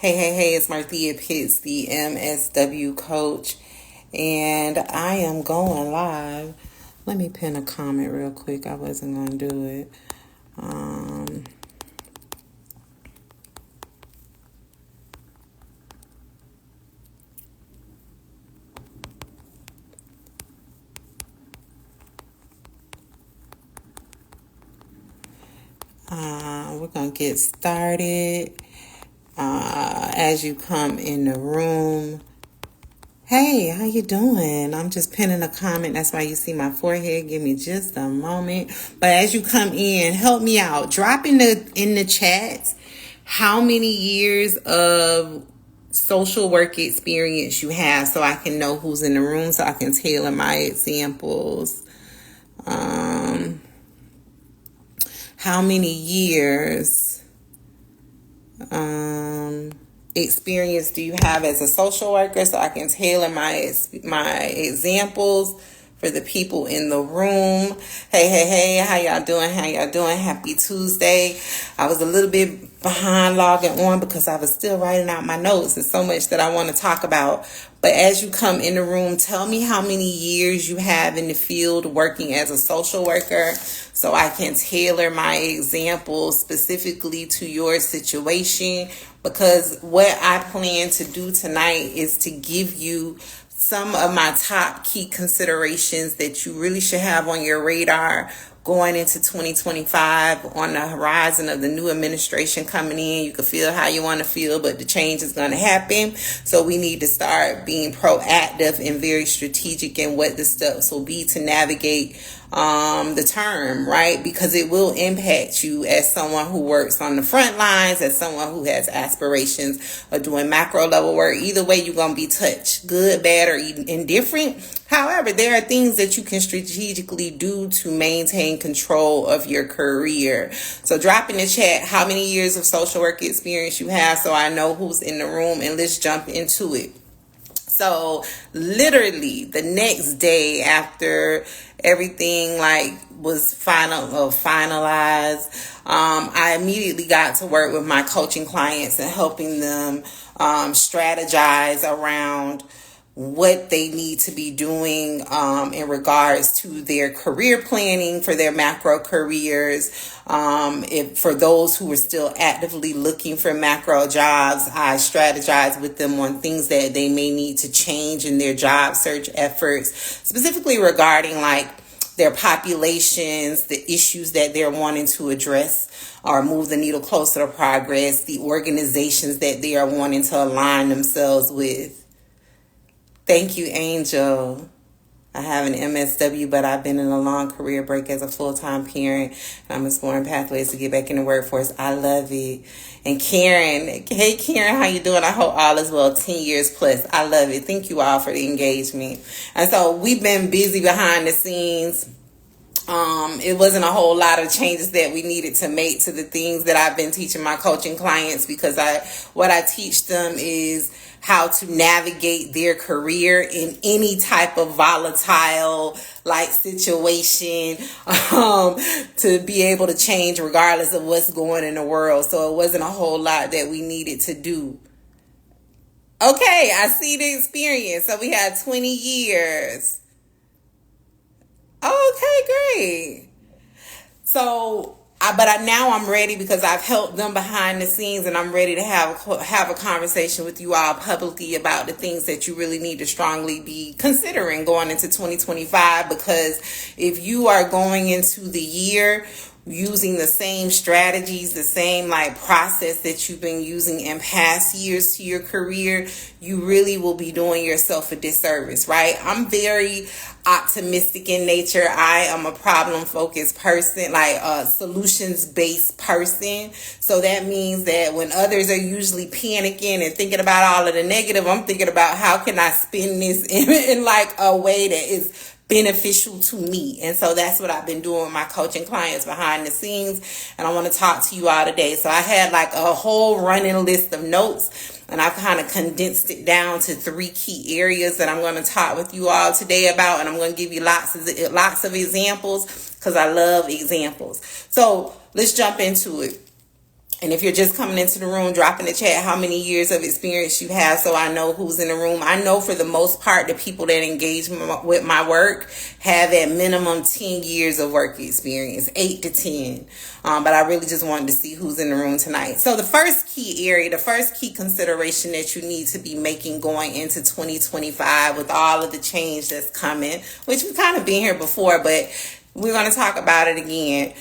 Hey, it's Marthea Pitts, the MSW coach, and I am going live. Let me pin a comment real quick. I wasn't going to do it. We're going to get started. As you come in the room, hey, how you doing? I'm just pinning a comment. That's why you see my forehead. Give me just a moment. But as you come in, help me out. Drop in the chats how many years of social work experience you have so I can know who's in the room, so I can tailor my examples. How many years experience do you have as a social worker, so I can tailor my examples for the people in the room. Hey, how y'all doing? Happy Tuesday. I was a little bit behind logging on because I was still writing out my notes. There's so much that I want to talk about. But as you come in the room, tell me how many years you have in the field working as a social worker so I can tailor my examples specifically to your situation. Because what I plan to do tonight is to give you some of my top key considerations that you really should have on your radar going into 2025 on the horizon of the new administration coming in. You can feel how you want to feel, but the change is going to happen. So we need to start being proactive and very strategic in what the steps will be to navigate the term, right? Because it will impact you as someone who works on the front lines, as someone who has aspirations of doing macro level work. Either way, you're going to be touched, good, bad, or indifferent. However, there are things that you can strategically do to maintain control of your career. So drop in the chat how many years of social work experience you have so I know who's in the room, and let's jump into it. So literally the next day after everything was finalized, I immediately got to work with my coaching clients and helping them strategize around what they need to be doing in regards to their career planning for their macro careers. For those who are still actively looking for macro jobs, I strategize with them on things that they may need to change in their job search efforts, specifically regarding their populations, the issues that they're wanting to address or move the needle closer to progress, the organizations that they are wanting to align themselves with. Thank you, Angel. I have an MSW, but I've been in a long career break as a full-time parent, and I'm exploring pathways to get back in the workforce. I love it. And Karen, hey Karen, how you doing? I hope all is well. 10 years plus. I love it. Thank you all for the engagement. And so we've been busy behind the scenes. It wasn't a whole lot of changes that we needed to make to the things that I've been teaching my coaching clients, because what I teach them is how to navigate their career in any type of volatile situation, to be able to change regardless of what's going in the world. So it wasn't a whole lot that we needed to do. Okay, I see the experience. So we had 20 years. Okay, great. So, now I'm ready because I've helped them behind the scenes, and I'm ready to have a conversation with you all publicly about the things that you really need to strongly be considering going into 2025. Because if you are going into the year using the same strategies, the same process that you've been using in past years to your career, you really will be doing yourself a disservice, right? I'm very optimistic in nature. I am a problem-focused person, a solutions-based person. So that means that when others are usually panicking and thinking about all of the negative, I'm thinking about how can I spin this in a way that is beneficial to me. And so that's what I've been doing with my coaching clients behind the scenes. And I want to talk to you all today. So I had a whole running list of notes, and I've kind of condensed it down to 3 key areas that I'm going to talk with you all today about. And I'm going to give you lots of examples because I love examples. So let's jump into it. And if you're just coming into the room, drop in the chat how many years of experience you have so I know who's in the room. I know for the most part, the people that engage with my work have at minimum 10 years of work experience, 8 to 10. But I really just wanted to see who's in the room tonight. So the first key area, the first key consideration that you need to be making going into 2025 with all of the change that's coming, which we've kind of been here before, but we're going to talk about it again,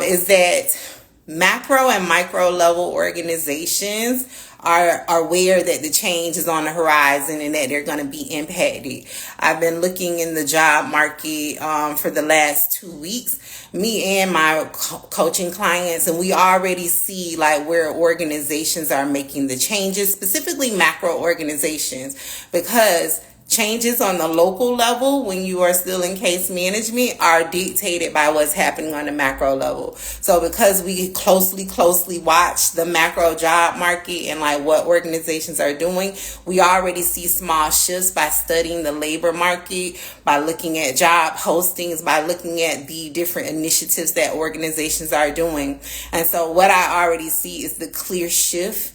is that macro and micro level organizations are aware that the change is on the horizon and that they're going to be impacted. I've been looking in the job market for the last 2 weeks, me and my coaching clients, and we already see like where organizations are making the changes, specifically macro organizations, because changes on the local level when you are still in case management are dictated by what's happening on the macro level. So because we closely watch the macro job market and like what organizations are doing, we already see small shifts by studying the labor market, by looking at job postings, by looking at the different initiatives that organizations are doing. And so what I already see is the clear shift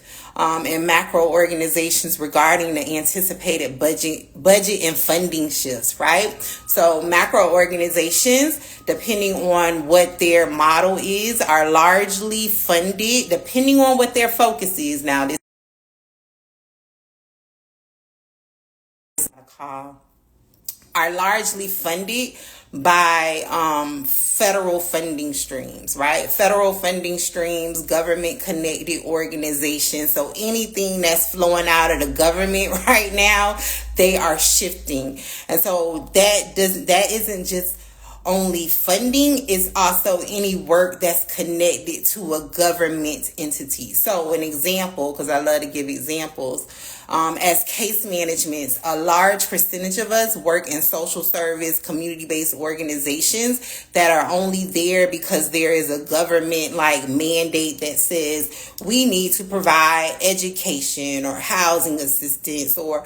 in macro organizations regarding the anticipated budget and funding shifts, right? So macro organizations, depending on what their model is, are largely funded, depending on what their focus is. Now, this are largely funded by federal funding streams, right? Federal funding streams, government connected organizations. So anything that's flowing out of the government right now, they are shifting. And so that isn't just only funding, is also any work that's connected to a government entity. So an example, because I love to give examples, as case managements, a large percentage of us work in social service, community-based organizations that are only there because there is a government like mandate that says we need to provide education or housing assistance or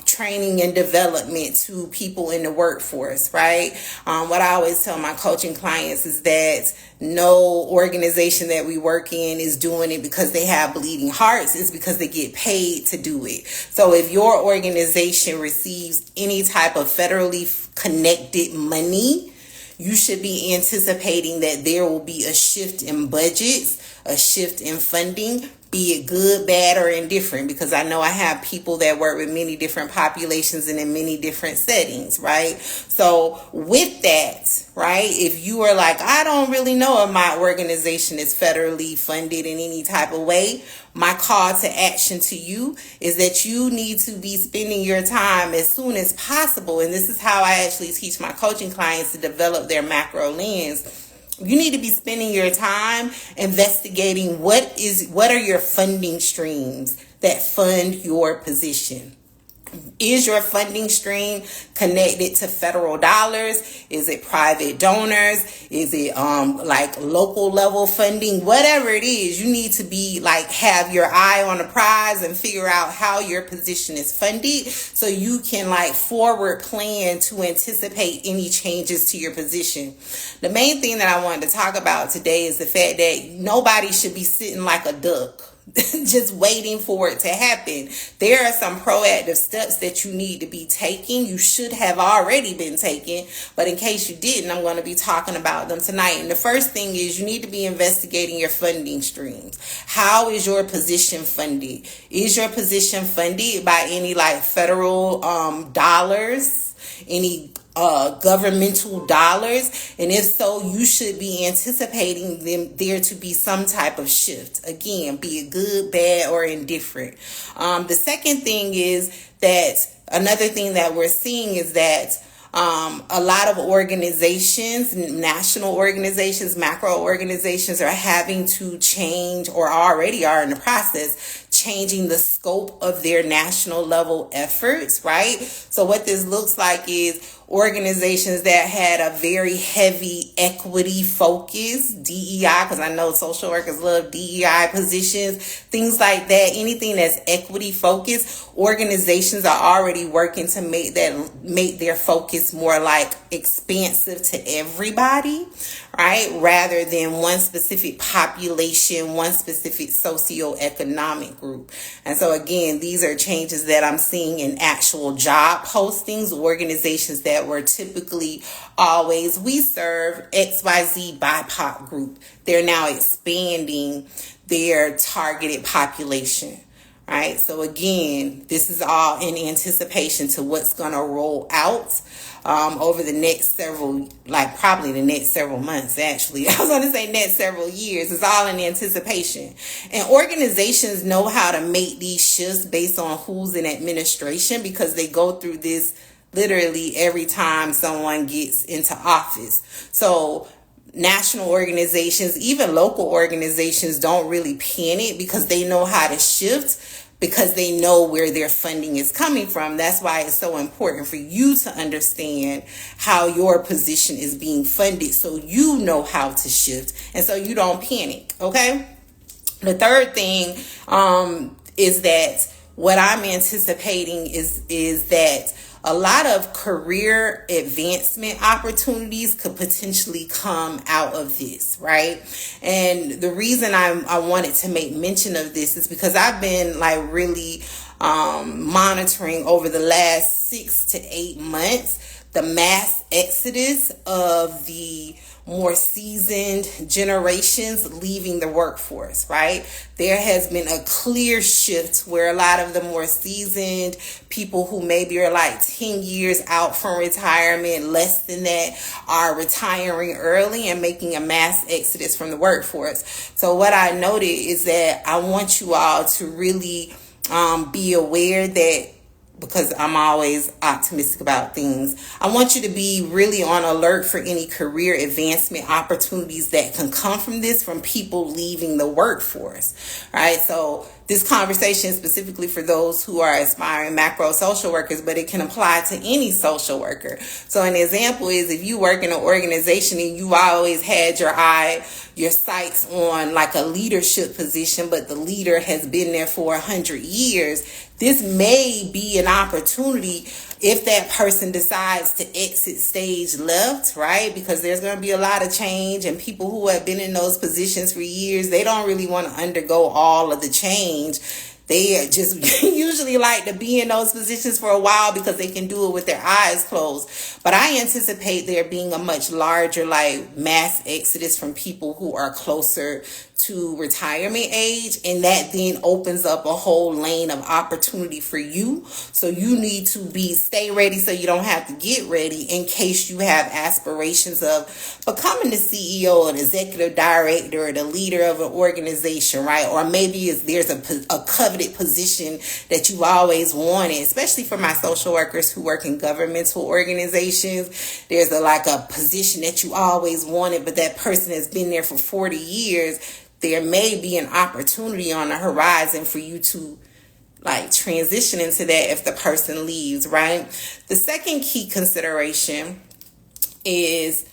training and development to people in the workforce, right? What I always tell my coaching clients is that no organization that we work in is doing it because they have bleeding hearts. It's because they get paid to do it. So if your organization receives any type of federally connected money, you should be anticipating that there will be a shift in budgets, a shift in funding, be it good, bad, or indifferent, because I know I have people that work with many different populations and in many different settings, right? So with that, right, if you are like, I don't really know if my organization is federally funded in any type of way, my call to action to you is that you need to be spending your time as soon as possible. And this is how I actually teach my coaching clients to develop their macro lens. You need to be spending your time investigating what are your funding streams that fund your position. Is your funding stream connected to federal dollars? Is it private donors? Is it like local level funding? Whatever it is, you need to be like have your eye on the prize and figure out how your position is funded so you can like forward plan to anticipate any changes to your position. The main thing that I wanted to talk about today is the fact that nobody should be sitting like a duck just waiting for it to happen. There are some proactive steps that you need to be taking. You should have already been taking, but in case you didn't, I'm going to be talking about them tonight. And the first thing is you need to be investigating your funding streams. How is your position funded? Is your position funded by any like federal dollars? Any governmental dollars? And if so, you should be anticipating there to be some type of shift. Again, be it good, bad, or indifferent. The second thing is that another thing that we're seeing is that a lot of organizations, national organizations, macro organizations are having to change or already are in the process changing the scope of their national level efforts, right? So what this looks like is organizations that had a very heavy equity focus, DEI, because I know social workers love DEI positions, things like that. Anything that's equity focused, organizations are already working to make their focus more like expansive to everybody, right? Rather than one specific population, one specific socioeconomic group. And so again, these are changes that I'm seeing in actual job postings, organizations that were typically always, we serve XYZ BIPOC group. They're now expanding their targeted population. Right. So again, this is all in anticipation to what's going to roll out over the next several, like probably the next several months, actually. I was going to say next several years. It's all in anticipation. And organizations know how to make these shifts based on who's in administration, because they go through this literally every time someone gets into office. So national organizations, even local organizations, don't really panic because they know how to shift, because they know where their funding is coming from. That's why it's so important for you to understand how your position is being funded, so you know how to shift and so you don't panic. Okay. The third thing is that what I'm anticipating is that a lot of career advancement opportunities could potentially come out of this, right? And the reason I wanted to make mention of this is because I've been like really monitoring over the last 6 to 8 months the mass exodus of the more seasoned generations leaving the workforce, right? There has been a clear shift where a lot of the more seasoned people who maybe are like 10 years out from retirement, less than that, are retiring early and making a mass exodus from the workforce. So what I noted is that I want you all to really be aware that, because I'm always optimistic about things, I want you to be really on alert for any career advancement opportunities that can come from this, from people leaving the workforce, right? So this conversation is specifically for those who are aspiring macro social workers, but it can apply to any social worker. So an example is, if you work in an organization and you always had your sights on like a leadership position, but the leader has been there for 100 years, this may be an opportunity if that person decides to exit stage left, right? Because there's going to be a lot of change, and people who have been in those positions for years, they don't really want to undergo all of the change. They just usually like to be in those positions for a while because they can do it with their eyes closed. But I anticipate there being a much larger like mass exodus from people who are closer to retirement age, and that then opens up a whole lane of opportunity for you. So you need to stay ready, so you don't have to get ready in case you have aspirations of becoming the CEO, an executive director, or the leader of an organization, right? Or maybe there's a coveted position that you've always wanted, especially for my social workers who work in governmental organizations. There's a position that you always wanted, but that person has been there for 40 years. There may be an opportunity on the horizon for you to transition into that if the person leaves, right? The second key consideration is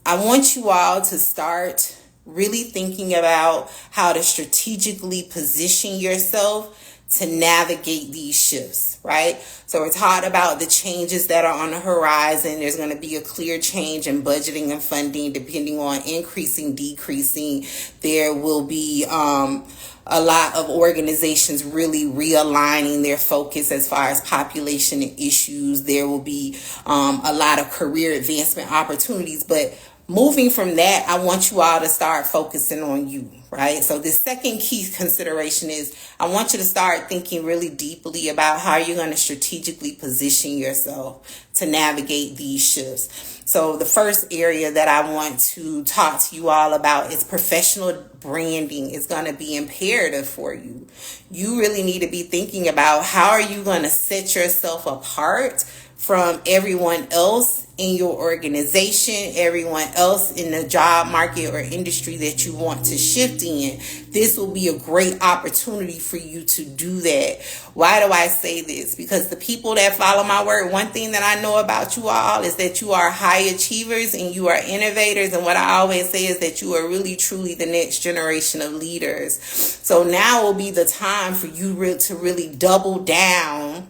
I want you all to start really thinking about how to strategically position yourself to navigate these shifts, right? So we're talking about the changes that are on the horizon. There's going to be a clear change in budgeting and funding depending on increasing, decreasing. There will be a lot of organizations really realigning their focus as far as population and issues. There will be a lot of career advancement opportunities, but moving from that, I want you all to start focusing on you, right? So the second key consideration is I want you to start thinking really deeply about how you're going to strategically position yourself to navigate these shifts. So the first area that I want to talk to you all about is professional branding. Is going to be imperative for you. You really need to be thinking about how are you going to set yourself apart from everyone else in your organization, everyone else in the job market or industry that you want to shift in. This will be a great opportunity for you to do that. Why do I say this? Because the people that follow my work, one thing that I know about you all is that you are high achievers and you are innovators. And what I always say is that you are really, truly the next generation of leaders. So now will be the time for you to really double down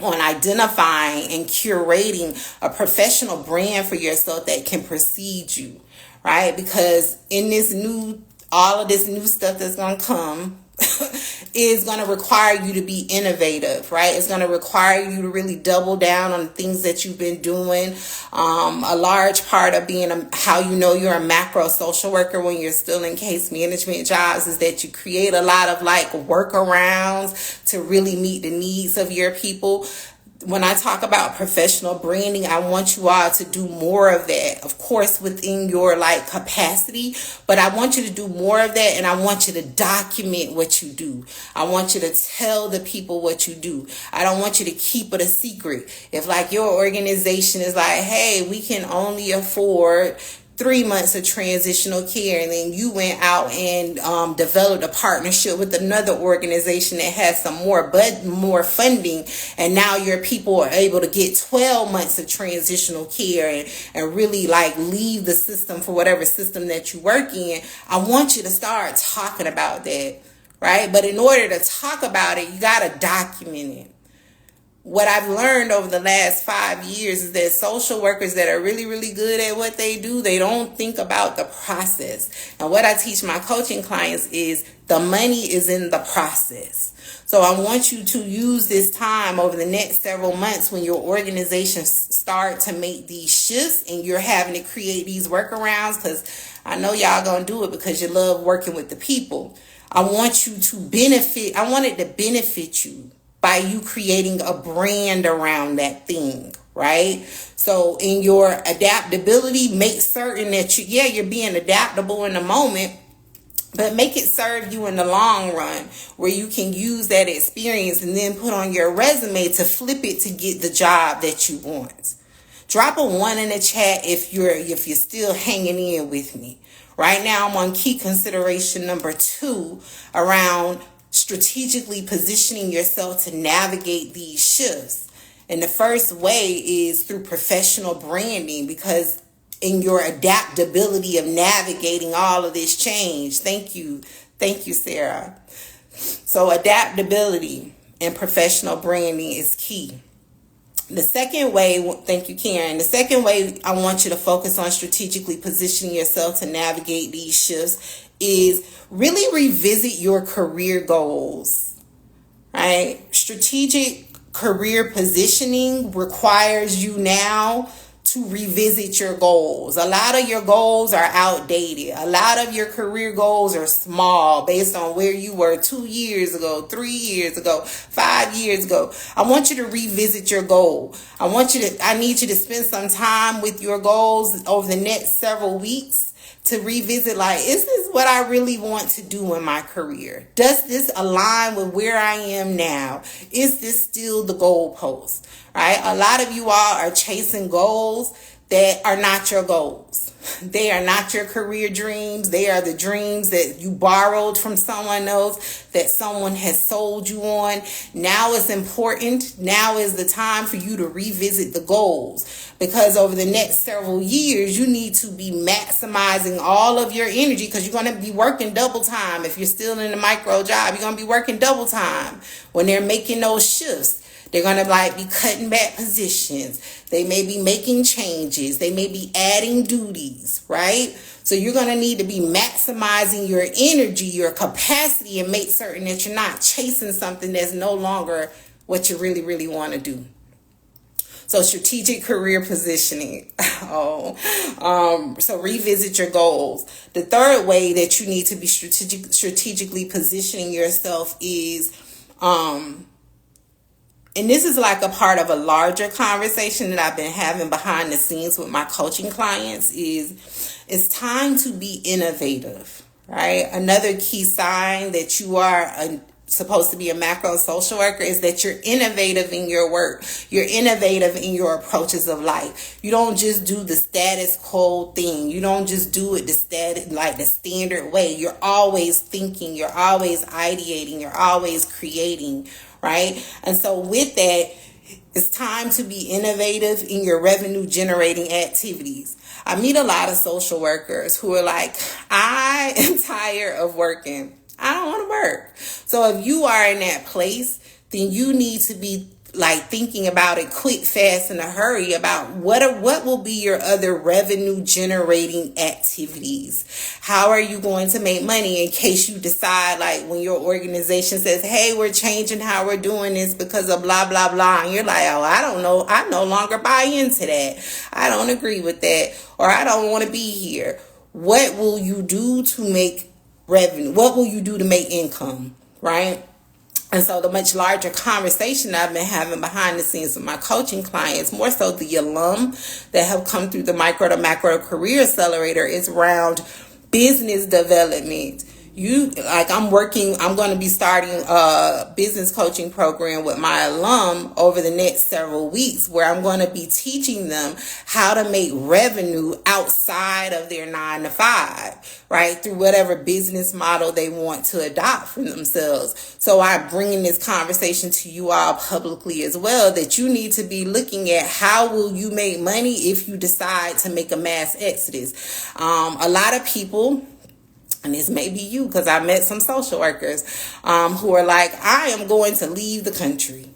on identifying and curating a professional brand for yourself that can precede you, right? Because in all of this new stuff that's going to come is going to require you to be innovative, right? It's going to require you to really double down on things that you've been doing. A large part of being how you know you're a macro social worker when you're still in case management jobs is that you create a lot of like workarounds to really meet the needs of your people. When I talk about professional branding, I want you all to do more of that, of course, within your like capacity, but I want you to do more of that, and I want you to document what you do. I want you to tell the people what you do. I don't want you to keep it a secret. If like your organization is like, hey, we can only afford 3 months of transitional care, and then you went out and developed a partnership with another organization that has some more funding, and now your people are able to get 12 months of transitional care and really like leave the system for whatever system that you work in. I want you to start talking about that, right? But in order to talk about it, you got to document it. What I've learned over the last 5 years is that social workers that are really, really good at what they do, they don't think about the process. And what I teach my coaching clients is the money is in the process. So I want you to use this time over the next several months when your organizations start to make these shifts and you're having to create these workarounds, because I know y'all gonna do it because you love working with the people. I want you to benefit. I want it to benefit you by you creating a brand around that thing, right? So in your adaptability, make certain that you're being adaptable in the moment, but make it serve you in the long run, where you can use that experience and then put on your resume to flip it to get the job that you want. Drop a 1 in the chat if you're still hanging in with me. Right now I'm on key consideration number 2 around strategically positioning yourself to navigate these shifts. And the first way is through professional branding, because in your adaptability of navigating all of this change. Thank you, Sarah. So adaptability and professional branding is key. The second way, thank you, Karen. The second way I want you to focus on strategically positioning yourself to navigate these shifts is really revisit your career goals, right? Strategic career positioning requires you now to revisit your goals. A lot of your goals are outdated. A lot of your career goals are small based on where you were 2 years ago, 3 years ago, 5 years ago. I want you to revisit your goal. I need you to spend some time with your goals over the next several weeks to revisit, like, is this what I really want to do in my career? Does this align with where I am now? Is this still the goalpost? Right? A lot of you all are chasing goals that are not your goals. They are not your career dreams. They are the dreams that you borrowed from someone else, that someone has sold you on. Now is important. Now is the time for you to revisit the goals, because over the next several years, you need to be maximizing all of your energy, because you're going to be working double time. If you're still in a micro job, you're going to be working double time when they're making those shifts. They're going to be cutting back positions. They may be making changes. They may be adding duties, right? So you're going to need to be maximizing your energy, your capacity, and make certain that you're not chasing something that's no longer what you really, really want to do. So strategic career positioning. So revisit your goals. The third way that you need to be strategically positioning yourself is, and this is like a part of a larger conversation that I've been having behind the scenes with my coaching clients, is it's time to be innovative, right? Another key sign that you are supposed to be a macro social worker is that you're innovative in your work. You're innovative in your approaches of life. You don't just do the status quo thing. You don't just do it the standard way. You're always thinking. You're always ideating. You're always creating, right? And so with that, it's time to be innovative in your revenue generating activities. I meet a lot of social workers who are like, I am tired of working. I don't want to work. So if you are in that place, then you need to be like thinking about it quick, fast, in a hurry about what will be your other revenue generating activities. How are you going to make money in case you decide, like when your organization says, hey, we're changing how we're doing this because of blah, blah, blah. And you're like, oh, I don't know. I no longer buy into that. I don't agree with that. Or I don't want to be here. What will you do to make revenue? What will you do to make income? Right? And so the much larger conversation I've been having behind the scenes with my coaching clients, more so the alum that have come through the micro to macro career accelerator, is around business development. I'm going to be starting a business coaching program with my alum over the next several weeks, where I'm going to be teaching them how to make revenue outside of their 9-to-5, right? Through whatever business model they want to adopt for themselves. So I'm bringing this conversation to you all publicly as well, that you need to be looking at how will you make money if you decide to make a mass exodus. A lot of people, and this may be you, because I met some social workers who are like, I am going to leave the country.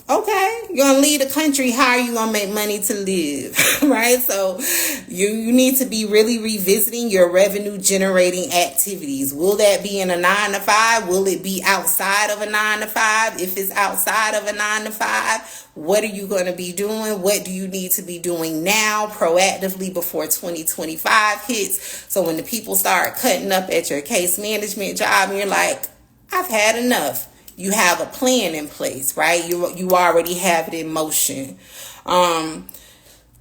Okay, you're going to leave the country. How are you going to make money to live? Right? So you need to be really revisiting your revenue generating activities. Will that be in a 9-to-5? Will it be outside of a 9-to-5? If it's outside of a 9-to-5, what are you going to be doing? What do you need to be doing now proactively before 2025 hits? So when the people start cutting up at your case management job and you're like, I've had enough. You have a plan in place, right? You already have it in motion.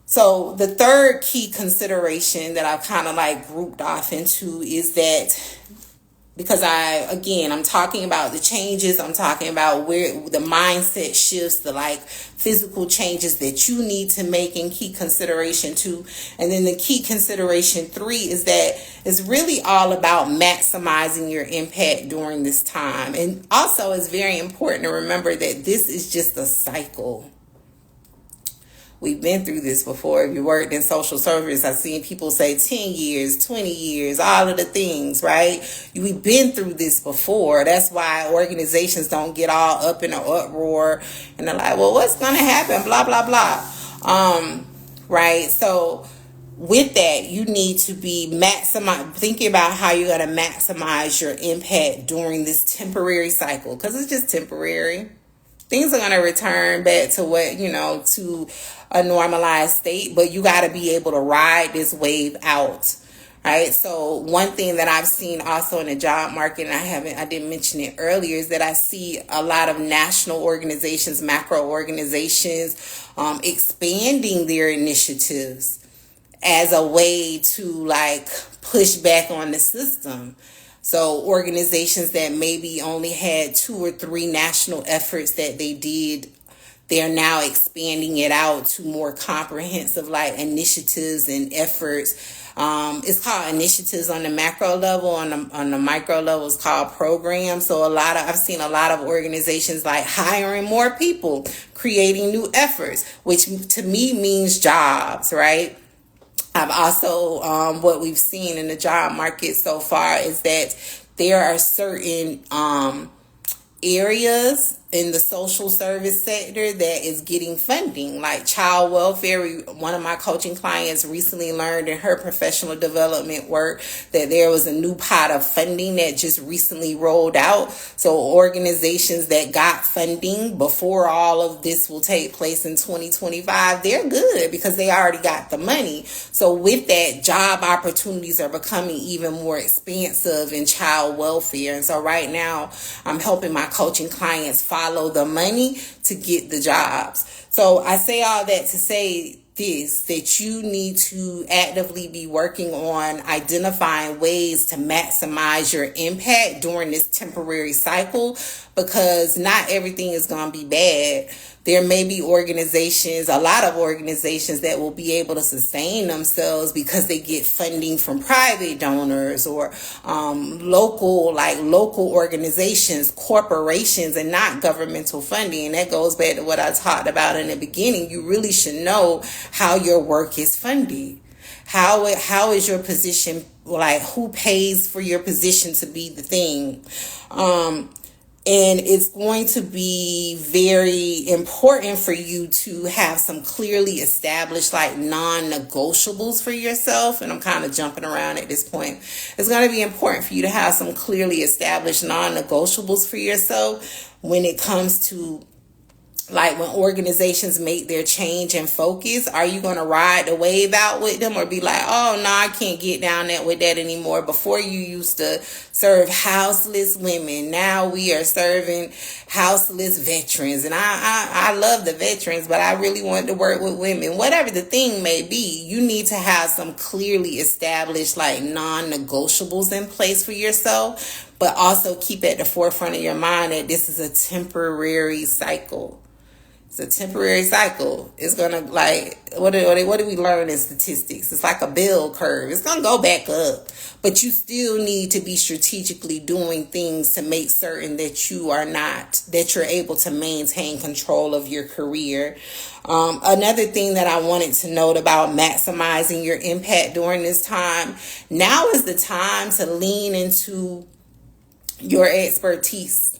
So the third key consideration that I've kind of like grouped off into is that, because I'm talking about the changes, I'm talking about where the mindset shifts, the like physical changes that you need to make in key consideration 2. And then the key consideration 3 is that it's really all about maximizing your impact during this time. And also it's very important to remember that this is just a cycle. We've been through this before. If you worked in social service, I've seen people say 10 years, 20 years, all of the things, right? We've been through this before. That's why organizations don't get all up in an uproar and they're like, well, what's going to happen? Blah, blah, blah. Right? So with that, you need to be thinking about how you're going to maximize your impact during this temporary cycle, because it's just temporary. Things are going to return back to to a normalized state, but you got to be able to ride this wave out, right? So one thing that I've seen also in the job market, and I didn't mention it earlier, is that I see a lot of national organizations, macro organizations, expanding their initiatives as a way to like push back on the system. So organizations that maybe only had 2 or 3 national efforts that they did, they're now expanding it out to more comprehensive like initiatives and efforts. It's called initiatives on the macro level. On the micro level, it's called programs. So I've seen a lot of organizations like hiring more people, creating new efforts, which to me means jobs, right? I've also, what we've seen in the job market so far is that there are certain areas in the social service sector that is getting funding, like child welfare. One of my coaching clients recently learned in her professional development work that there was a new pot of funding that just recently rolled out. So organizations that got funding before all of this will take place in 2025, they're good because they already got the money. So with that, job opportunities are becoming even more expansive in child welfare. And so right now, I'm helping my coaching clients follow the money to get the jobs. So I say all that to say this, that you need to actively be working on identifying ways to maximize your impact during this temporary cycle, because not everything is going to be bad. There may be organizations, a lot of organizations that will be able to sustain themselves because they get funding from private donors or local organizations, corporations, and not governmental funding. And that goes back to what I talked about in the beginning. You really should know how your work is funded. How is your position, like who pays for your position to be the thing? And it's going to be very important for you to have some clearly established like non-negotiables for yourself. And I'm kind of jumping around at this point. It's going to be important for you to have some clearly established non-negotiables for yourself when it comes to like when organizations make their change and focus. Are you going to ride the wave out with them or be like, oh, no, I can't get down that with that anymore? Before you used to serve houseless women. Now we are serving houseless veterans. And I love the veterans, but I really wanted to work with women. Whatever the thing may be, you need to have some clearly established like non-negotiables in place for yourself, but also keep at the forefront of your mind that this is a temporary cycle. It's a temporary cycle. It's going to like, what do we learn in statistics? It's like a bell curve. It's going to go back up. But you still need to be strategically doing things to make certain that you're able to maintain control of your career. Another thing that I wanted to note about maximizing your impact during this time, now is the time to lean into your expertise.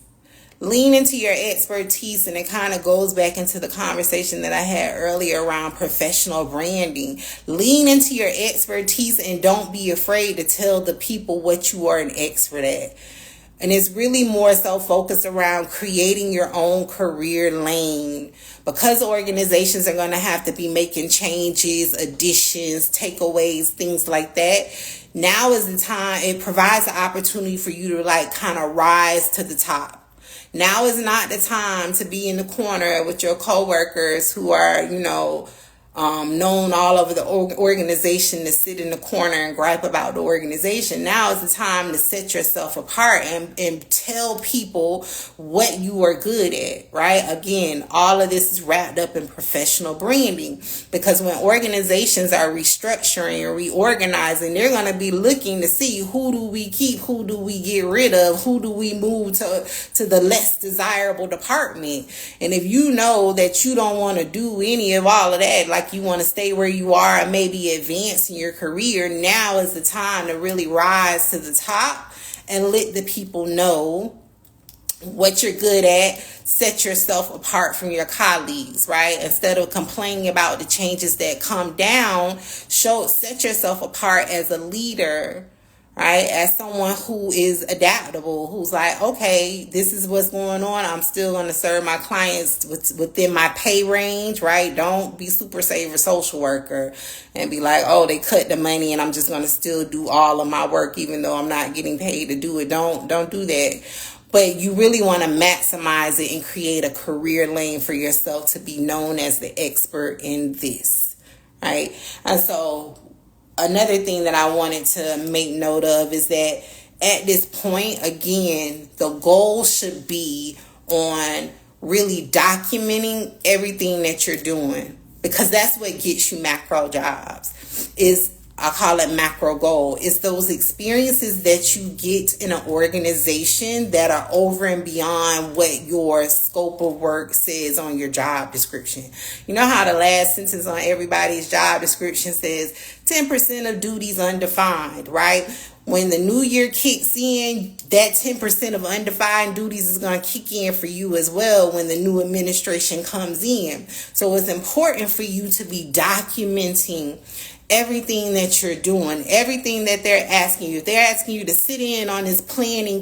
Lean into your expertise, and it kind of goes back into the conversation that I had earlier around professional branding. Lean into your expertise and don't be afraid to tell the people what you are an expert at. And it's really more so focused around creating your own career lane, because organizations are going to have to be making changes, additions, takeaways, things like that. Now is the time. It provides an opportunity for you to like kind of rise to the top. Now is not the time to be in the corner with your coworkers who are, known all over the organization, to sit in the corner and gripe about the organization. Now is the time to set yourself apart and tell people what you are good at, right? Again, all of this is wrapped up in professional branding, because when organizations are restructuring or reorganizing, they're going to be looking to see, who do we keep, who do we get rid of, who do we move to the less desirable department. And if you know that you don't want to do any of all of that, like you want to stay where you are and maybe advance in your career, now is the time to really rise to the top and let the people know what you're good at. Set yourself apart from your colleagues, right? Instead of complaining about the changes that come down, set yourself apart as a leader, right? As someone who is adaptable, who's like, okay, this is what's going on. I'm still going to serve my clients within my pay range, right? Don't be super saver social worker and be like, oh, they cut the money and I'm just going to still do all of my work even though I'm not getting paid to do it. Don't do that. But you really want to maximize it and create a career lane for yourself to be known as the expert in this, right? And so another thing that I wanted to make note of is that at this point, again, the goal should be on really documenting everything that you're doing, because that's what gets you macro jobs. I call it macro goal. It's those experiences that you get in an organization that are over and beyond what your scope of work says on your job description. You know how the last sentence on everybody's job description says 10% of duties undefined, right? When the new year kicks in, that 10% of undefined duties is going to kick in for you as well when the new administration comes in. So it's important for you to be documenting everything that you're doing, everything that they're asking you. If they're asking you to sit in on this planning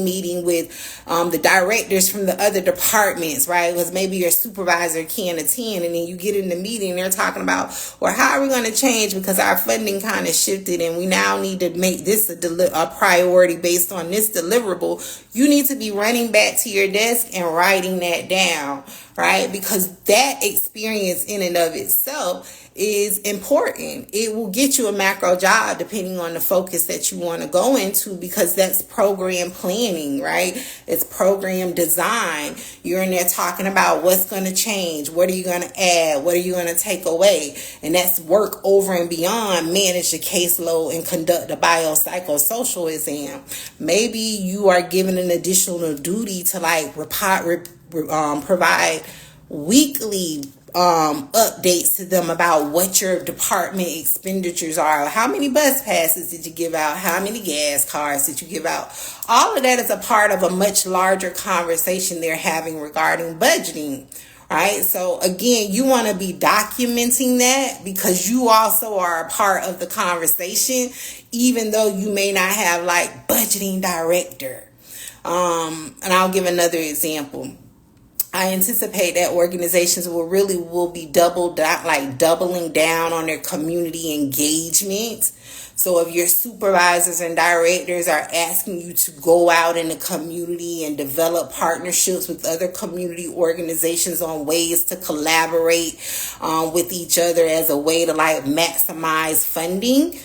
meeting with the directors from the other departments, right? Because maybe your supervisor can't attend, and then you get in the meeting and they're talking about, well, how are we going to change because our funding kind of shifted and we now need to make this a priority based on this deliverable. You need to be running back to your desk and writing that down, right? Because that experience in and of itself is important. It will get you a macro job depending on the focus that you want to go into, because that's program planning, right? It's program design. You're in there talking about what's going to change, what are you going to add, what are you going to take away, and that's work over and beyond manage the caseload and conduct a biopsychosocial exam. Maybe you are given an additional duty to provide weekly updates to them about what your department expenditures are. How many bus passes did you give out? How many gas cards did you give out? All of that is a part of a much larger conversation they're having regarding budgeting. Right? So again, you want to be documenting that because you also are a part of the conversation, even though you may not have like budgeting director. And I'll give another example. I anticipate that organizations will be doubling down on their community engagement. So if your supervisors and directors are asking you to go out in the community and develop partnerships with other community organizations on ways to collaborate with each other as a way to like maximize funding,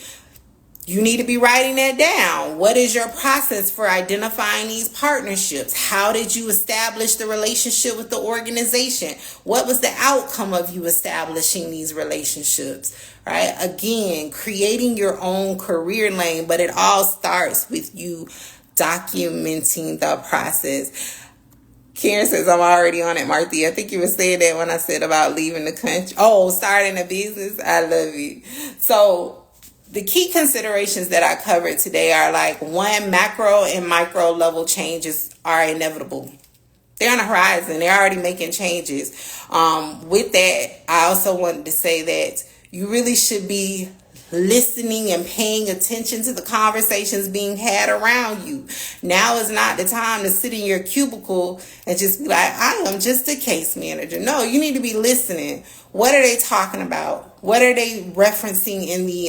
you need to be writing that down. What is your process for identifying these partnerships? How did you establish the relationship with the organization? What was the outcome of you establishing these relationships? Right? Again, creating your own career lane, but it all starts with you documenting the process. Karen says, I'm already on it, Marthea. I think you were saying that when I said about leaving the country. Oh, starting a business. I love it. So the key considerations that I covered today are like, one, macro and micro level changes are inevitable. They're on the horizon. They're already making changes. With that, I also wanted to say that you really should be listening and paying attention to the conversations being had around you. Now is not the time to sit in your cubicle and just be like, I am just a case manager. No, you need to be listening. What are they talking about? What are they referencing in the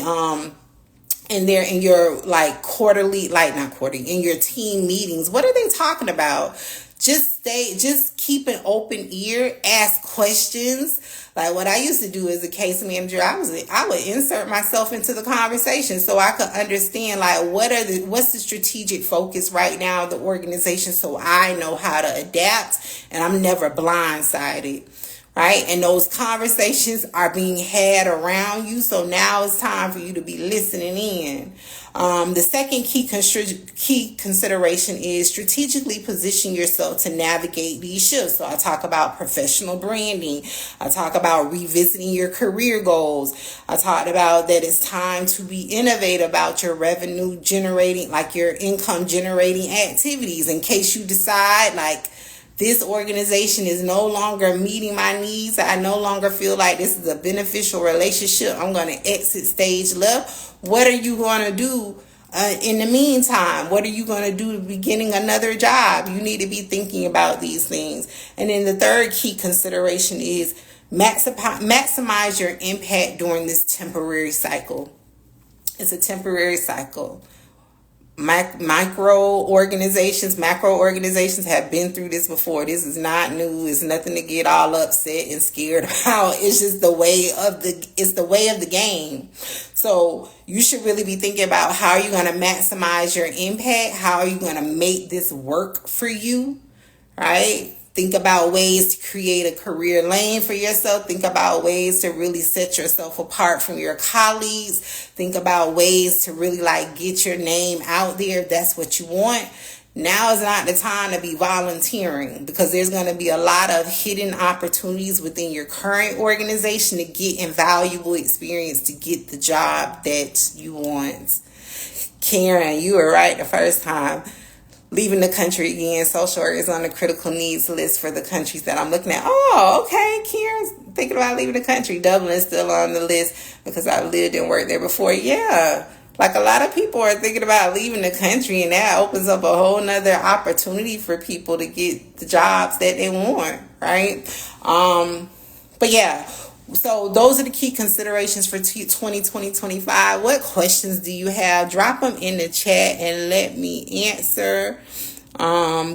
in your like quarterly, like not quarterly, in your team meetings? What are they talking about? Just keep an open ear, ask questions. Like what I used to do as a case manager, I would insert myself into the conversation so I could understand like what's the strategic focus right now of the organization, so I know how to adapt and I'm never blindsided. Right? And those conversations are being had around you. So now it's time for you to be listening in. The second key consideration is strategically position yourself to navigate these shifts. So I talk about professional branding. I talk about revisiting your career goals. I talked about that it's time to be innovative about your revenue generating, like your income generating activities, in case you decide like, this organization is no longer meeting my needs. I no longer feel like this is a beneficial relationship. I'm going to exit stage left. What are you going to do in the meantime? What are you going to do beginning another job? You need to be thinking about these things. And then the third key consideration is maximize your impact during this temporary cycle. It's a temporary cycle. Macro organizations have been through this before. This is not new. It's nothing to get all upset and scared about. It's just the way of the game. So you should really be thinking about how you're going to maximize your impact. How are you going to make this work for you? Right? Think about ways to create a career lane for yourself. Think about ways to really set yourself apart from your colleagues. Think about ways to really like get your name out there if that's what you want. Now is not the time to be volunteering, because there's going to be a lot of hidden opportunities within your current organization to get invaluable experience to get the job that you want. Karen, you were right the first time. Leaving the country again. Social work is on the critical needs list for the countries that I'm looking at. Oh, okay. Karen's thinking about leaving the country. Dublin is still on the list because I've lived and worked there before. Yeah. Like a lot of people are thinking about leaving the country, and that opens up a whole nother opportunity for people to get the jobs that they want. Right. But yeah. So those are the key considerations for 2020-2025. What questions do you have? Drop them in the chat and let me answer.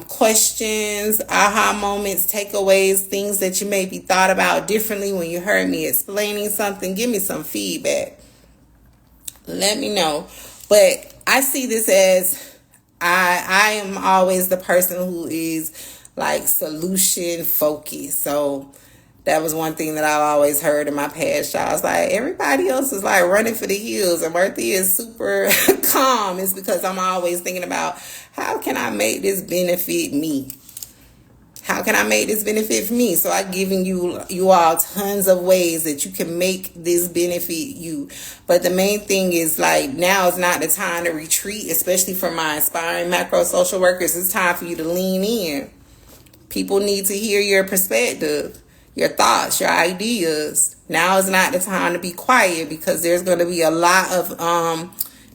Questions, aha moments, takeaways, things that you maybe thought about differently when you heard me explaining something. Give me some feedback. Let me know. But I see this as I am always the person who is like solution focused. So that was one thing that I've always heard in my past jobs. Like, everybody else is like running for the hills, and Marthea is super calm. It's because I'm always thinking about, how can I make this benefit me? how can I make this benefit for me? So I've given you all tons of ways that you can make this benefit you. But the main thing is, like, now is not the time to retreat, especially for my aspiring macro social workers. It's time for you to lean in. People need to hear your perspective, your thoughts, your ideas. Now is not the time to be quiet, because there's going to be a lot of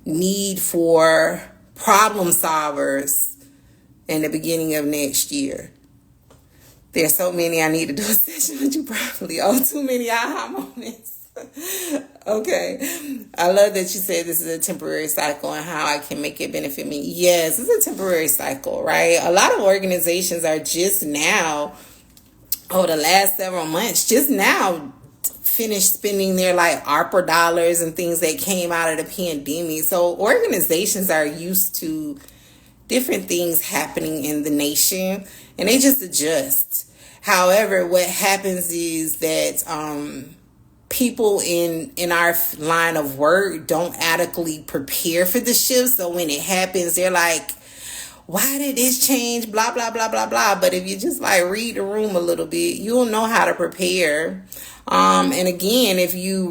need for problem solvers in the beginning of next year. There's so many I need to do a session with you probably. Oh, too many aha moments. Okay. I love that you said this is a temporary cycle and how I can make it benefit me. Yes, it's a temporary cycle, right? A lot of organizations are just now, the last several months, just now finished spending their like ARPA dollars and things that came out of the pandemic. So organizations are used to different things happening in the nation, and they just adjust. However, what happens is that people in our line of work don't adequately prepare for the shift. So when it happens, they're like, why did this change? Blah, blah, blah, blah, blah. But if you just like read the room a little bit, you'll know how to prepare. And again, if you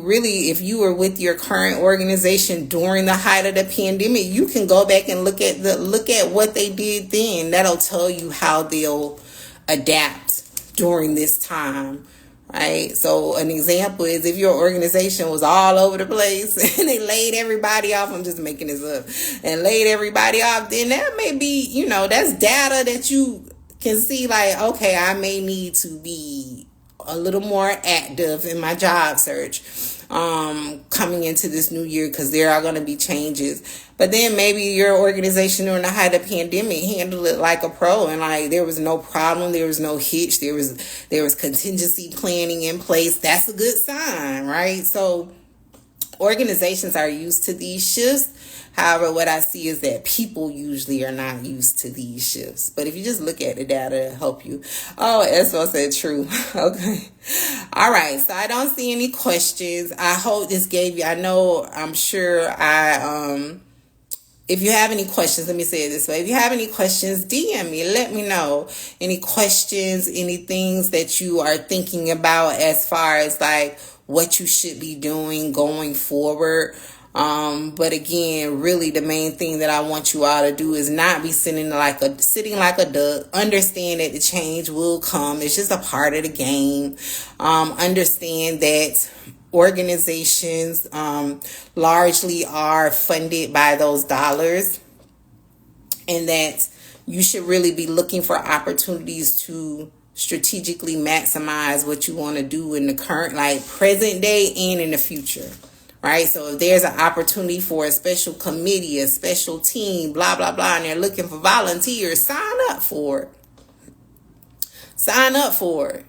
were with your current organization during the height of the pandemic, you can go back and look at what they did then. That'll tell you how they'll adapt during this time. Right. So an example is, if your organization was all over the place and they laid everybody off, I'm just making this up, and laid everybody off, then that may be, that's data that you can see, like, okay, I may need to be a little more active in my job search coming into this new year, because there are going to be changes. But then maybe your organization during the height of the pandemic handled it like a pro, and like there was no problem, there was no hitch, there was contingency planning in place. That's a good sign, right? So organizations are used to these shifts. However, what I see is that people usually are not used to these shifts. But if you just look at the data, it'll help you. Oh, Espo said true. Okay. All right. So I don't see any questions. I hope this gave you, I'm sure if you have any questions, let me say it this way. If you have any questions, DM me. Let me know. Any questions, any things that you are thinking about as far as like what you should be doing going forward. But again, really the main thing that I want you all to do is not be sitting like a duck. Understand that the change will come. It's just a part of the game. Understand that organizations largely are funded by those dollars, and that you should really be looking for opportunities to strategically maximize what you want to do in the current, like present day and in the future. Right? So if there's an opportunity for a special committee, a special team, blah, blah, blah, and they're looking for volunteers, sign up for it. Sign up for it.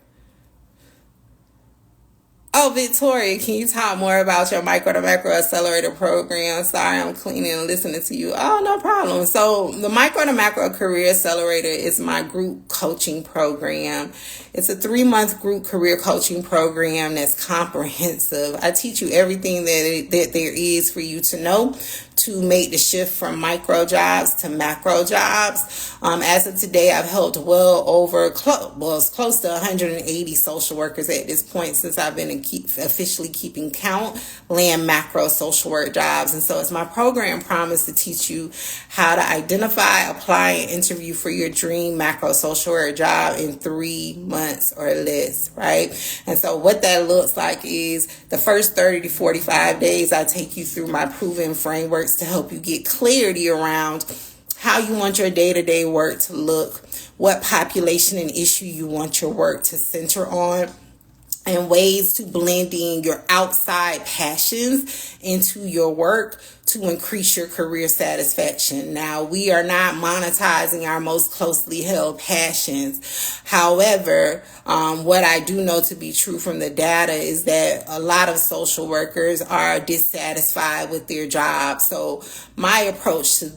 Oh, Victoria, can you talk more about your micro to macro accelerator program? Sorry, I'm cleaning and listening to you. Oh, no problem. So the micro to macro career accelerator is my group coaching program. It's a 3-month group career coaching program that's comprehensive. I teach you everything that there is for you to know to make the shift from micro jobs to macro jobs. As of today, I've helped it's close to 180 social workers at this point, since I've been officially keeping count, land macro social work jobs. And so it's my program promise to teach you how to identify, apply, and interview for your dream macro social work job in 3 months or less, right? And so what that looks like is the first 30 to 45 days, I take you through my proven frameworks to help you get clarity around how you want your day-to-day work to look, what population and issue you want your work to center on, and ways to blend in your outside passions into your work to increase your career satisfaction. Now, we are not monetizing our most closely held passions. However, what I do know to be true from the data is that a lot of social workers are dissatisfied with their job. So my approach to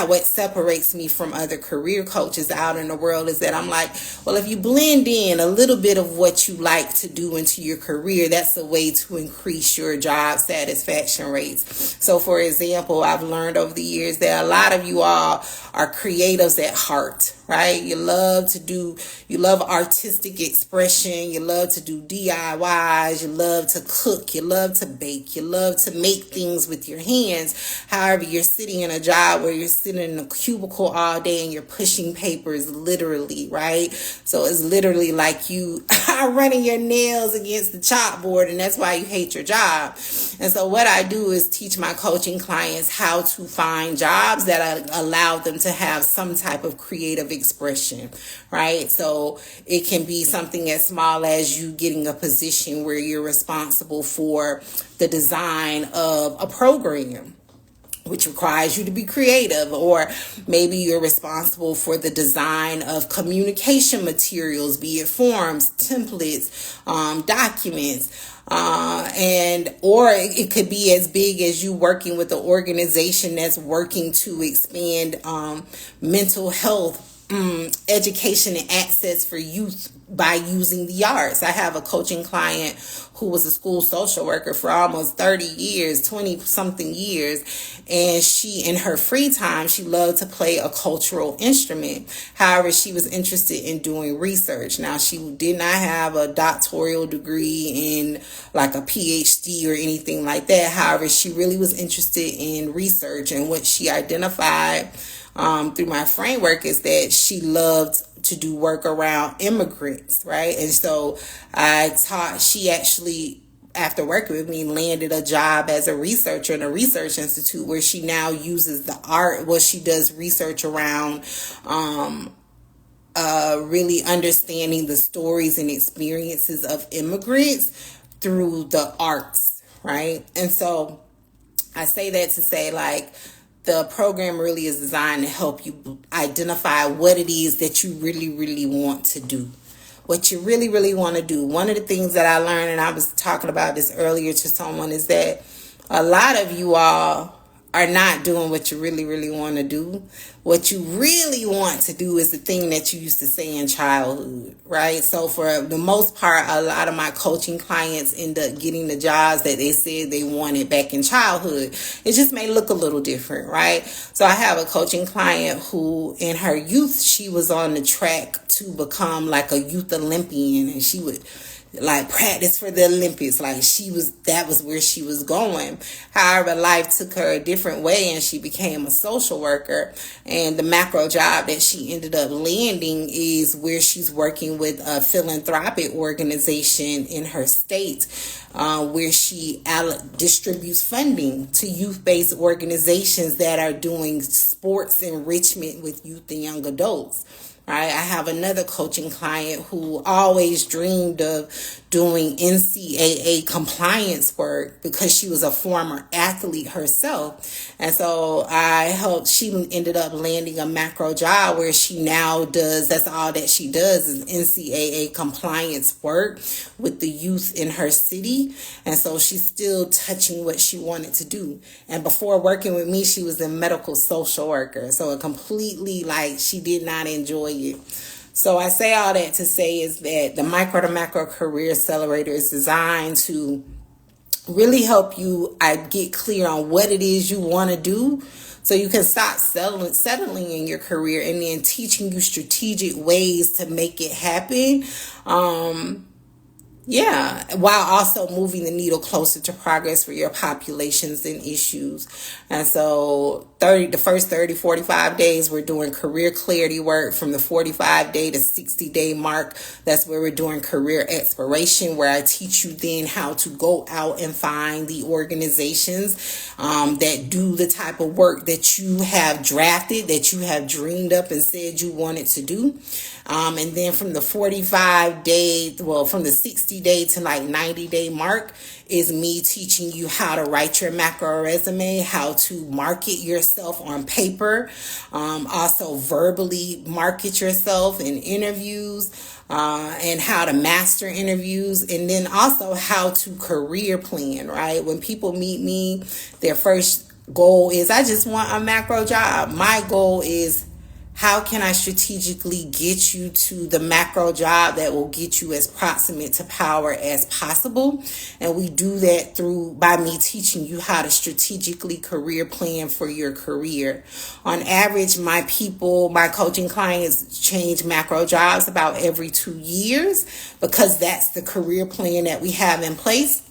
what separates me from other career coaches out in the world is that I'm like, well, if you blend in a little bit of what you like to do into your career, that's a way to increase your job satisfaction rates. So for example, I've learned over the years that a lot of you all are creatives at heart. right? You love artistic expression. You love to do DIYs. You love to cook. You love to bake. You love to make things with your hands. However, you're sitting in a job where you're sitting in a cubicle all day and you're pushing papers, literally, right? So it's literally like you are running your nails against the chalkboard, and that's why you hate your job. And so what I do is teach my coaching clients how to find jobs that allow them to have some type of creative expression, right? So it can be something as small as you getting a position where you're responsible for the design of a program, which requires you to be creative, or maybe you're responsible for the design of communication materials, be it forms, templates, documents, or it could be as big as you working with an organization that's working to expand mental health, education and access for youth by using the arts. I have a coaching client who was a school social worker for almost 30 years, 20 something years. And she, in her free time, she loved to play a cultural instrument. However, she was interested in doing research. Now, she did not have a doctoral degree in like a PhD or anything like that. However, she really was interested in research, and what she identified through my framework is that she loved to do work around immigrants, right? And so she actually, after working with me, landed a job as a researcher in a research institute where she now uses the art. Well, she does research around really understanding the stories and experiences of immigrants through the arts, right? And so I say that to say, like, the program really is designed to help you identify what it is that you really, really want to do. What you really, really want to do. One of the things that I learned, and I was talking about this earlier to someone, is that a lot of you all are not doing what you really, really want to do. What you really want to do is the thing that you used to say in childhood, right? So for the most part, a lot of my coaching clients end up getting the jobs that they said they wanted back in childhood. It just may look a little different, right? So I have a coaching client who in her youth, she was on the track to become like a youth Olympian, and she would like practice for the Olympics. Like that was where she was going. However, life took her a different way and she became a social worker. And the macro job that she ended up landing is where she's working with a philanthropic organization in her state, where she distributes funding to youth-based organizations that are doing sports enrichment with youth and young adults. Right. I have another coaching client who always dreamed of doing NCAA compliance work because she was a former athlete herself. And so she ended up landing a macro job where she now that's all that she does is NCAA compliance work with the youth in her city. And so she's still touching what she wanted to do. And before working with me, she was a medical social worker. So it completely, like, she did not enjoy it. So I say all that to say is that the Micro to Macro Career Accelerator is designed to really help you get clear on what it is you want to do, so you can stop settling in your career, and then teaching you strategic ways to make it happen. While also moving the needle closer to progress for your populations and issues. And so the first 30, 45 days, we're doing career clarity work. From the 45-day to 60-day mark, that's where we're doing career exploration, where I teach you then how to go out and find the organizations that do the type of work that you have drafted, that you have dreamed up and said you wanted to do. And then from the 60-day to like 90-day mark is me teaching you how to write your macro resume, how to market yourself on paper, also verbally market yourself in interviews, and how to master interviews, and then also how to career plan, right? When people meet me, their first goal is, I just want a macro job. My goal is how can I strategically get you to the macro job that will get you as proximate to power as possible? And we do that by me teaching you how to strategically career plan for your career. On average, my coaching clients change macro jobs about every 2 years, because that's the career plan that we have in place,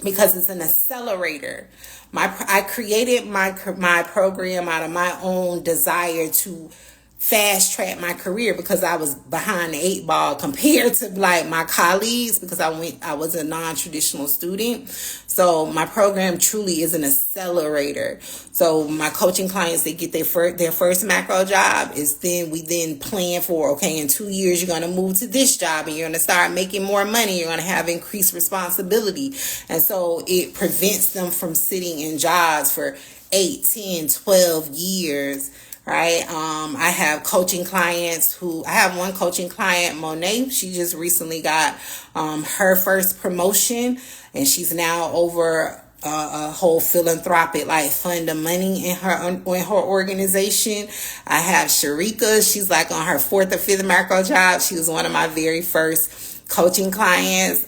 because it's an accelerator. I created my program out of my own desire to fast track my career, because I was behind the 8 ball compared to like my colleagues, because I was a non-traditional student. So my program truly is an accelerator. So my coaching clients, they get their first macro job, we then plan for, okay, in 2 years you're going to move to this job and you're going to start making more money, you're going to have increased responsibility. And so it prevents them from sitting in jobs for 8, 10, 12 years. Right. I have coaching clients I have one coaching client, Monet. She just recently got her first promotion, and she's now over a whole philanthropic fund of money in her organization. I have Sharika. She's like on her 4th or 5th macro job. She was one of my very first coaching clients.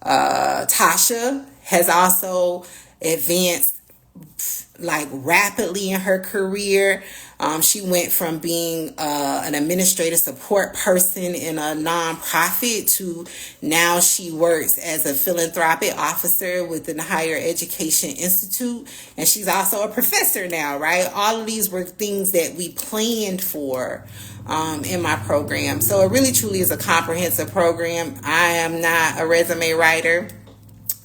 Tasha has also advanced rapidly in her career. She went from being an administrative support person in a nonprofit to now she works as a philanthropic officer within the Higher Education Institute, and she's also a professor now, right? All of these were things that we planned for in my program. So it really truly is a comprehensive program. I am not a resume writer.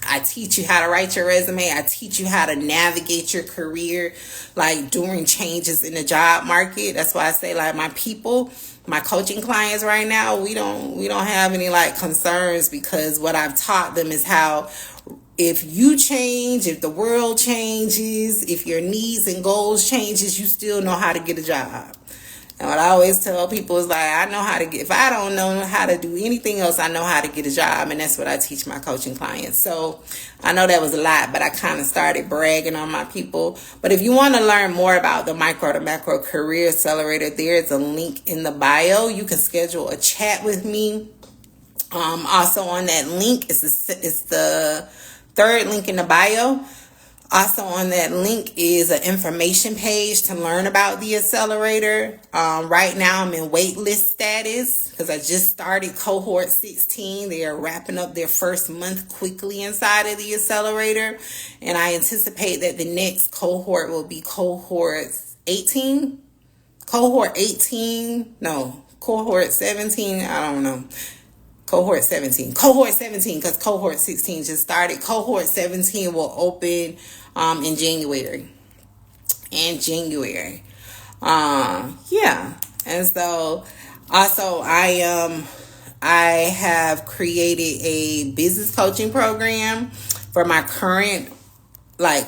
I teach you how to write your resume. I teach you how to navigate your career, during changes in the job market. That's why I say, my coaching clients right now, we don't have any concerns, because what I've taught them is how, if you change, if the world changes, if your needs and goals changes, you still know how to get a job. And what I always tell people is if I don't know how to do anything else, I know how to get a job. And that's what I teach my coaching clients. So I know that was a lot, but I kind of started bragging on my people. But if you want to learn more about the Micro to Macro Career Accelerator, there's a link in the bio. You can schedule a chat with me. Also on that link is the 3rd link in the bio. Also on that link is an information page to learn about the accelerator. Right now I'm in waitlist status because I just started cohort 16. They are wrapping up their first month quickly inside of the accelerator. And I anticipate that the next cohort will be cohort 18. Cohort 17. I don't know. Cohort 17, because cohort 16 just started. Cohort 17 will open in January. And so also I have created a business coaching program for my current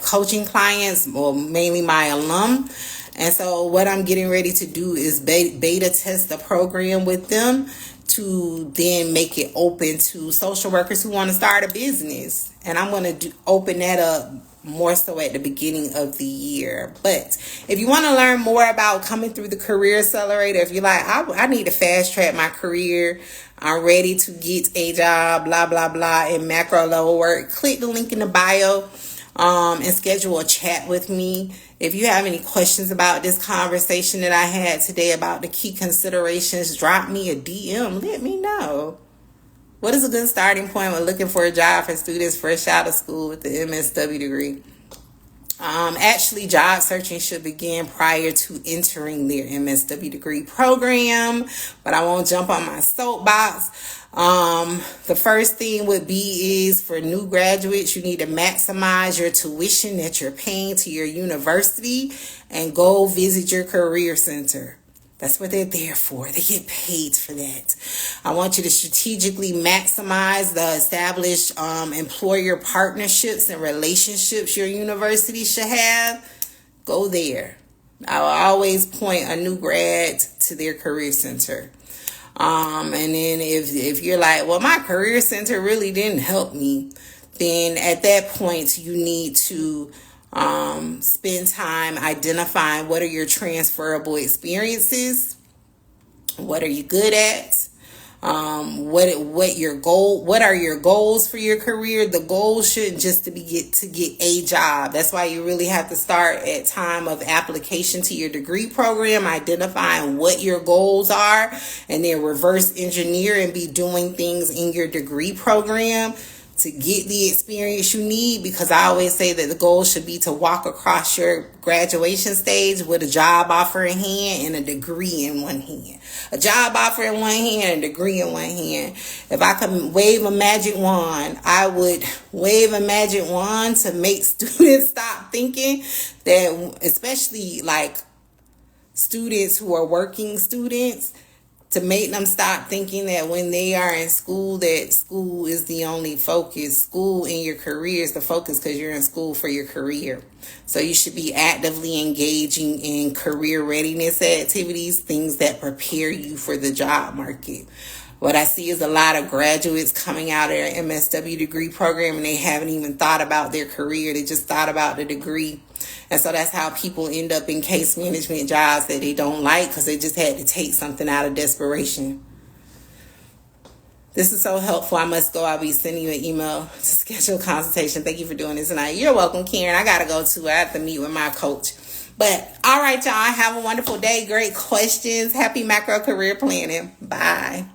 coaching clients, or mainly my alum. And so what I'm getting ready to do is beta test the program with them, to then make it open to social workers who want to start a business. And I'm going to open that up more so at the beginning of the year. But if you want to learn more about coming through the Career Accelerator, if you're I need to fast track my career, I'm ready to get a job, blah, blah, blah, in macro level work, click the link in the bio and schedule a chat with me. If you have any questions about this conversation that I had today about the key considerations, drop me a DM. Let me know. What is a good starting point when looking for a job for students fresh out of school with the MSW degree? Actually, job searching should begin prior to entering their MSW degree program, but I won't jump on my soapbox. The first thing is for new graduates, you need to maximize your tuition that you're paying to your university and go visit your career center. That's what they're there for. They get paid for that. I want you to strategically maximize the established employer partnerships and relationships your university should have. Go there. I will always point a new grad to their career center. And then if you're well, my career center really didn't help me, then at that point you need to Spend time identifying what are your transferable experiences. What are you good at? What are your goals for your career? The goal shouldn't just to get a job. That's why you really have to start at time of application to your degree program, identifying what your goals are, and then reverse engineer and be doing things in your degree program to get the experience you need, because I always say that the goal should be to walk across your graduation stage with a job offer in hand and a degree in one hand. A job offer in one hand and a degree in one hand. If I could wave a magic wand, I would wave a magic wand to make students stop thinking that, especially like students who are working students, to make them stop thinking that when they are in school, that school is the only focus. School in your career is the focus because you're in school for your career. So you should be actively engaging in career readiness activities, things that prepare you for the job market. What I see is a lot of graduates coming out of their MSW degree program and they haven't even thought about their career. They just thought about the degree. And so that's how people end up in case management jobs that they don't like because they just had to take something out of desperation. This is so helpful. I must go. I'll be sending you an email to schedule a consultation. Thank you for doing this tonight. You're welcome, Karen. I got to go too. I have to meet with my coach. But all right, y'all. Have a wonderful day. Great questions. Happy macro career planning. Bye.